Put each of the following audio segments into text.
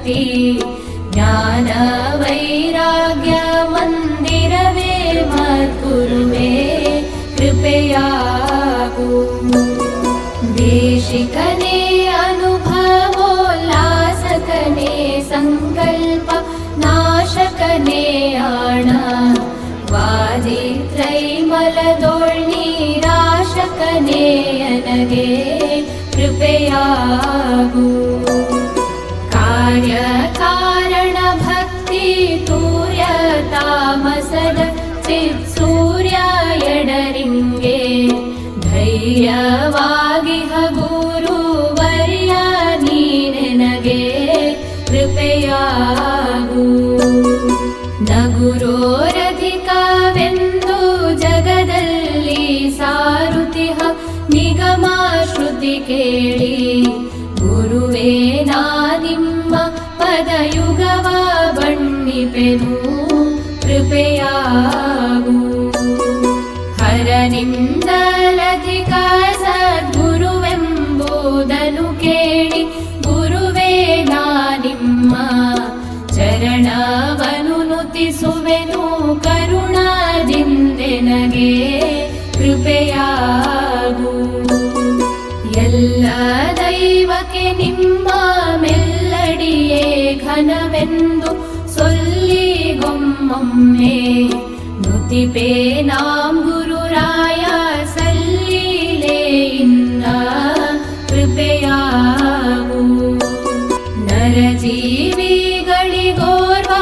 ಭಕ್ತಿ ಜ್ಞಾನ ವೈರಾಗ್ಯ ಮಂದಿರವೇ ಮದ್ಗುರುವೇ ಕೃಪೆಯಾಗು. ದೇಶಿಕನೇ ಅನುಭವೋಲ್ಲಾಸಕನೇ ಸಂಕಲ್ಪ ನಾಶಕನೇ ಆಣ ವಾದಿತ್ರೈಮಲದೊಳ್ನೀರಾಶಕನೇ ನನಗೆ ಕೃಪೆಯಾಗು. ಕಾರ್ಯ ಕಾರಣ ಭಕ್ತಿ ತೂರ್ಯ ತಾಮಸದ ಚಿತ್ ಸೂರ್ಯ ಎಡರಿಂಗೆ ಧೈರ್ಯವಾಗಿಹ ಗುರುವರ್ಯ ನೀನೆನಗೆ ಕೃಪೆಯಾಗು. ನಗುರೋರಧಿಕವೆಂದು ಜಗದಲ್ಲಿ ಸಾರುತಿಹ ನಿಗಮ ಶ್ರುತಿ ಕೇಳಿ ಗುರುವೇ ನಾ ನಿಮ್ಮ ಪದಯುಗವ ಬಣ್ಣಿಪೆನು ಕೃಪೆಯಾಗು. ಹರನಿಂದಲಧಿಕ ಸದ್ಗುರುವೆಂಬುದನು ಕೇಳಿ ಗುರುವೇ ನಾ ನಿಮ್ಮ ಚರಣವನು ನುತಿಸುವೆನು ಕರುಣಾದಿಂದೆನಗೆ ಕೃಪೆಯಾಗು. ಎಲ್ಲ ದೈವಕ್ಕೆ ನಿಮ್ಮ ಮೆಲ್ಲಡಿಯೇ ಘನವೆಂದು ಸೊಲ್ಲಿಗೊಮ್ಮೊಮ್ಮೆ ನುತಿಪೇ ನಾಂ ಗುರುರಾಯ ಸಲ್ಲೀಲೆಯಿಂದ ಕೃಪೆಯಾಗು. ನರಜೀವಿಗಳಿಗೋರ್ವ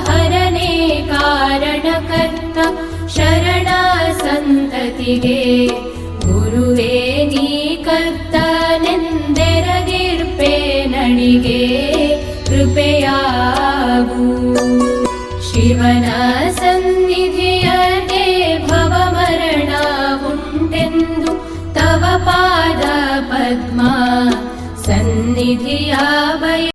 ಹರನೇ ಕಾರಣಕರ್ತ ಶರಣ ಸಂತತಿಗೆ ಗುರುವೇ ನೀ ಕರ್ತನೆಂದೆರಗಿರ್ಪೆ ನಡಿಗೆ ಕೃಪೆಯಾಗು. ಶಿವನ ಸನ್ನಿಧಿಯಗೆ ಭವಮರಣ ಉಂಟೆಂದು ತವ ಪಾದ ಪದ್ಮ ಸನ್ನಿಧಿಯ